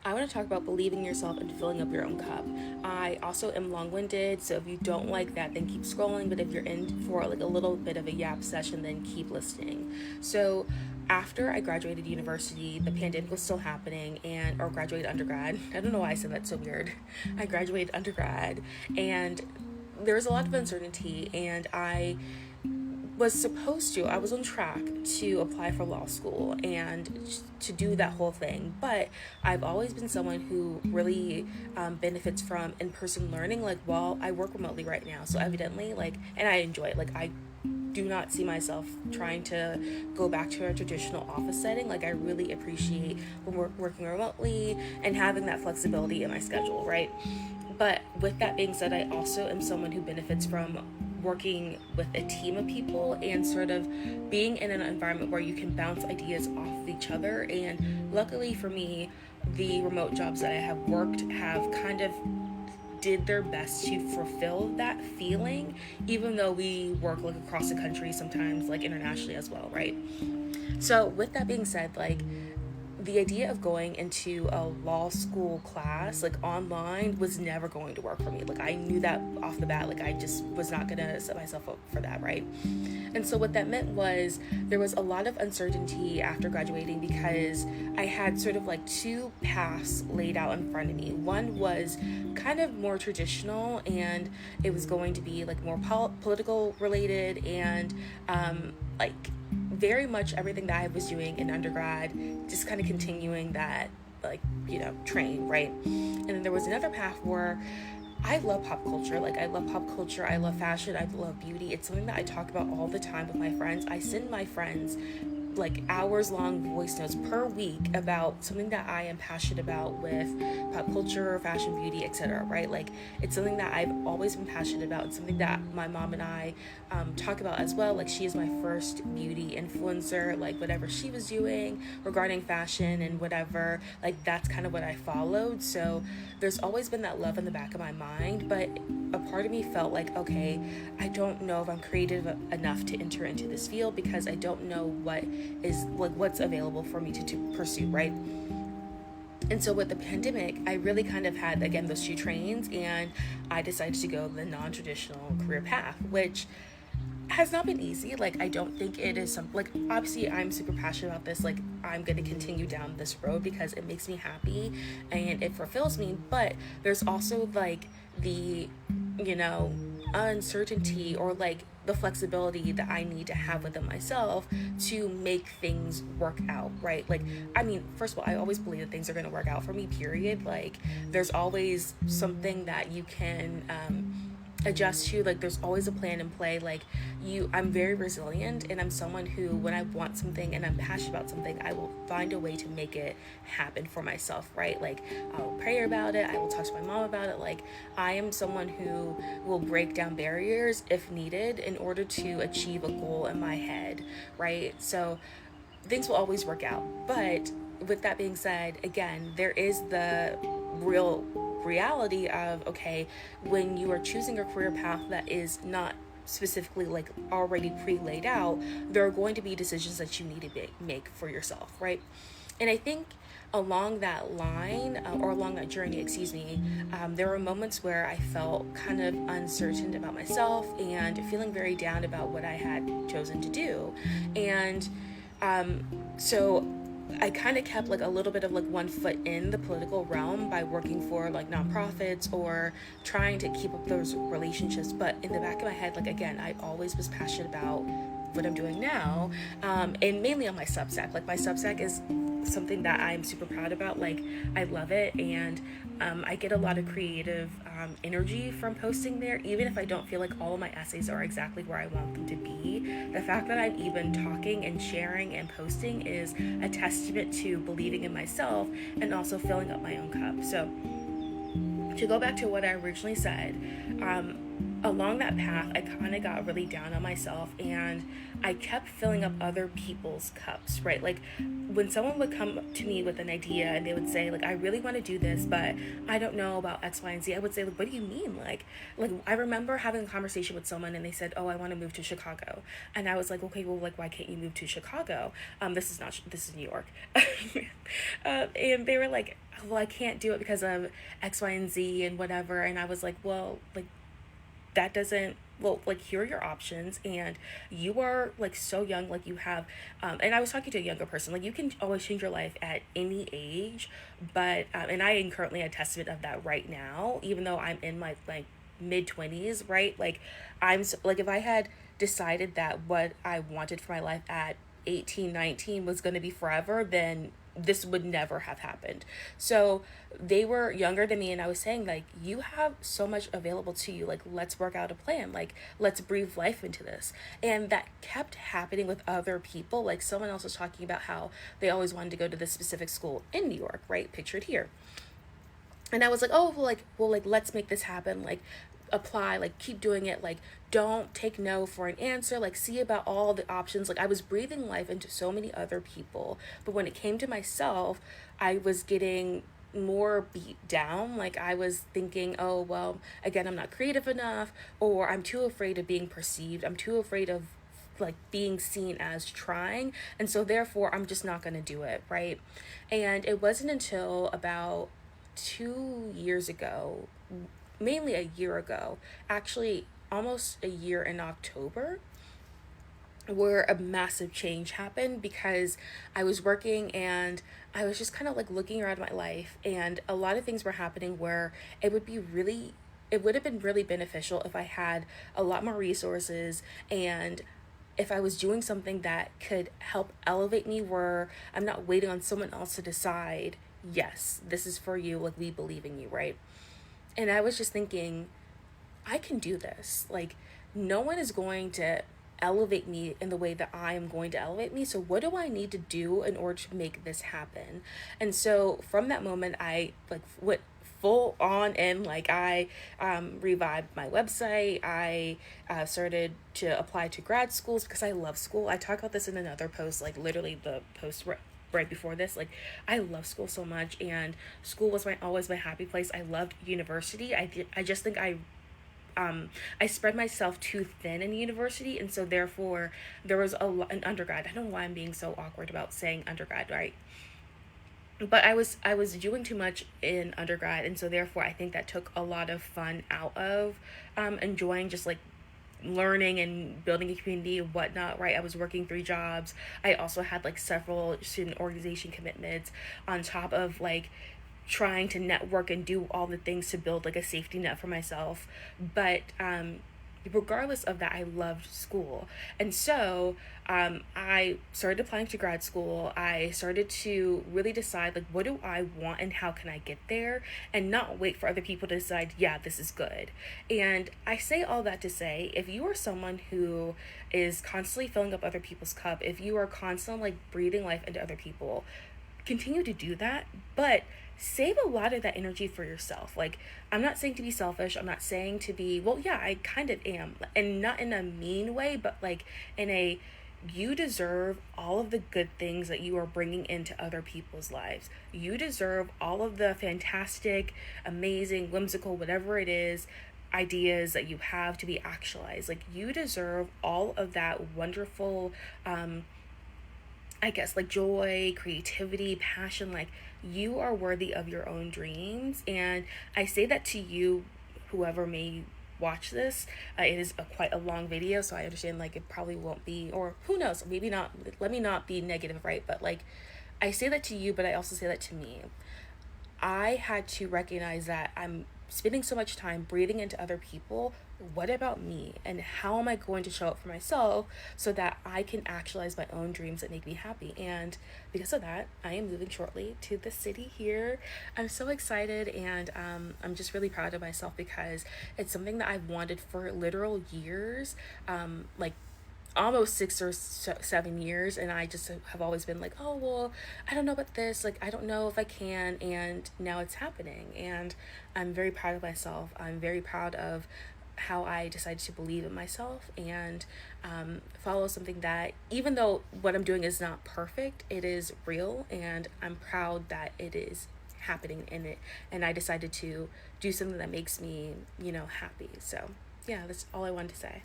I want to talk about believing in yourself and filling up your own cup. I also am long-winded, so if you don't like that, then keep scrolling. But if you're in for like a little bit of a yap session, then keep listening. So after I graduated university, the pandemic was still happening, or graduated undergrad. I don't know why I said that so weird. I graduated undergrad, and there was a lot of uncertainty, and I was on track to apply for law school and to do that whole thing. But I've always been someone who really benefits from in-person learning. Like, well, I work remotely right now, so evidently, like, and I enjoy it. Like, I do not see myself trying to go back to a traditional office setting. Like, I really appreciate when we're working remotely and having that flexibility in my schedule, right? But with that being said, I also am someone who benefits from working with a team of people and sort of being in an environment where you can bounce ideas off of each other. And luckily for me, the remote jobs that I have worked have kind of did their best to fulfill that feeling, even though we work like across the country, sometimes like internationally as well, right? So with that being said, like, the idea of going into a law school class like online was never going to work for me. Like, I knew that off the bat. Like, I just was not gonna set myself up for that, right? And so what that meant was there was a lot of uncertainty after graduating, because I had sort of like two paths laid out in front of me. One was kind of more traditional, and it was going to be like more political related, and like very much everything that I was doing in undergrad, just kind of continuing that, like, train, right? And then there was another path where I love pop culture. Like, I love pop culture, I love fashion, I love beauty. It's something that I talk about all the time with my friends. I send my friends like hours long voice notes per week about something that I am passionate about with pop culture, fashion, beauty, etc. Right? Like, it's something that I've always been passionate about. It's something that my mom and I talk about as well. Like, she is my first beauty influencer. Like, whatever she was doing regarding fashion and whatever, like, that's kind of what I followed. So there's always been that love in the back of my mind, but a part of me felt like, okay, I don't know if I'm creative enough to enter into this field, because I don't know what's available for me to pursue, right? And so with the pandemic, I really kind of had, again, those two trains, and I decided to go the non-traditional career path, which has not been easy. Like, I don't think it is like, obviously I'm super passionate about this. Like, I'm going to continue down this road because it makes me happy and it fulfills me. But there's also like the, uncertainty, or like the flexibility that I need to have within myself to make things work out, right? Like, I mean, first of all, I always believe that things are going to work out for me, period. Like, there's always something that you can adjust to. Like, there's always a plan in play. Like, I'm very resilient, and I'm someone who, when I want something and I'm passionate about something, I will find a way to make it happen for myself, right? Like, I'll pray about it, I will talk to my mom about it. Like, I am someone who will break down barriers if needed in order to achieve a goal in my head, right? So things will always work out. But with that being said, again, there is the real reality of, okay, when you are choosing a career path that is not specifically like already pre-laid out, there are going to be decisions that you need to make for yourself, right? And I think along that line, or along that journey, there were moments where I felt kind of uncertain about myself and feeling very down about what I had chosen to do. And so I kind of kept like a little bit of like one foot in the political realm by working for like nonprofits or trying to keep up those relationships. But in the back of my head, like, again, I always was passionate about what I'm doing now, and mainly on my Substack. Like, my Substack is something that I'm super proud about. Like, I love it, and I get a lot of creative energy from posting there, even if I don't feel like all of my essays are exactly where I want them to be. The fact that I'm even talking and sharing and posting is a testament to believing in myself and also filling up my own cup. So to go back to what I originally said, along that path, I kind of got really down on myself, and I kept filling up other people's cups, right? Like, when someone would come to me with an idea and they would say, like, I really want to do this, but I don't know about X, Y, and Z, I would say, like, what do you mean? Like I remember having a conversation with someone, and they said, oh, I want to move to Chicago. And I was like, okay, well, like, why can't you move to Chicago? This is New York. And they were like, well, I can't do it because of X, Y, and Z and whatever. And I was like, well, like, that doesn't, well, like, here are your options, and you are like so young, like you have and I was talking to a younger person, like, you can always change your life at any age, but and I am currently a testament of that right now, even though I'm in my like mid 20s, right? Like, like, if I had decided that what I wanted for my life at 18, 19 was going to be forever, then this would never have happened. So they were younger than me, and I was saying, like, you have so much available to you, like, let's work out a plan, like, let's breathe life into this. And that kept happening with other people. Like, someone else was talking about how they always wanted to go to this specific school in New York, right, pictured here. And I was like, oh, well, like, let's make this happen, like, apply, like, keep doing it, like, don't take no for an answer, like, see about all the options. Like, I was breathing life into so many other people, but when it came to myself, I was getting more beat down. Like, I was thinking, oh, well, again, I'm not creative enough, or I'm too afraid of being perceived, I'm too afraid of like being seen as trying, and so therefore I'm just not going to do it, right? And it wasn't until about 2 years ago, mainly a year ago, actually almost a year in October, where a massive change happened, because I was working and I was just kind of like looking around my life, and a lot of things were happening where it would have been really beneficial if I had a lot more resources, and if I was doing something that could help elevate me, where I'm not waiting on someone else to decide, yes, this is for you, like, we believe in you, right? And I was just thinking, I can do this. Like, no one is going to elevate me in the way that I am going to elevate me. So what do I need to do in order to make this happen? And so from that moment, I like went full on, and like, I revived my website. I started to apply to grad schools because I love school. I talk about this in another post, like literally the post right before this. Like, I love school so much, and school was my always my happy place. I loved university. I just think I spread myself too thin in university, and so therefore there was an undergrad. I don't know why I'm being so awkward about saying undergrad, right? But I was doing too much in undergrad, and so therefore I think that took a lot of fun out of enjoying just like learning and building a community and whatnot, right? I was working 3 jobs. I also had like several student organization commitments on top of like trying to network and do all the things to build like a safety net for myself. But regardless of that, I loved school. And so I started applying to grad school. I started to really decide, like, what do I want and how can I get there, and not wait for other people to decide, yeah, this is good. And I say all that to say, if you are someone who is constantly filling up other people's cup, if you are constantly like breathing life into other people, continue to do that, but save a lot of that energy for yourself. Like, I'm not saying to be selfish. I'm not saying to be, well, yeah, I kind of am. And not in a mean way, but like in a, you deserve all of the good things that you are bringing into other people's lives. You deserve all of the fantastic, amazing, whimsical, whatever it is, ideas that you have to be actualized. Like, you deserve all of that wonderful, I guess, like joy, creativity, passion. Like, you are worthy of your own dreams. And I say that to you, whoever may watch this. It is quite a long video, so I understand like it probably won't be, or who knows, maybe not. Let me not be negative, right? But like, I say that to you, but I also say that to me. I had to recognize that I'm spending so much time breathing into other people. What about me? And how am I going to show up for myself so that I can actualize my own dreams that make me happy? And because of that, I am moving shortly to the city here. I'm so excited, and I'm just really proud of myself because it's something that I've wanted for literal years. Like, almost 6 or 7 years, and I just have always been like, oh, well, I don't know about this, like, I don't know if I can. And now it's happening, and I'm very proud of myself. I'm very proud of how I decided to believe in myself, and follow something that, even though what I'm doing is not perfect, it is real, and I'm proud that it is happening in it. And I decided to do something that makes me, happy. So yeah, that's all I wanted to say.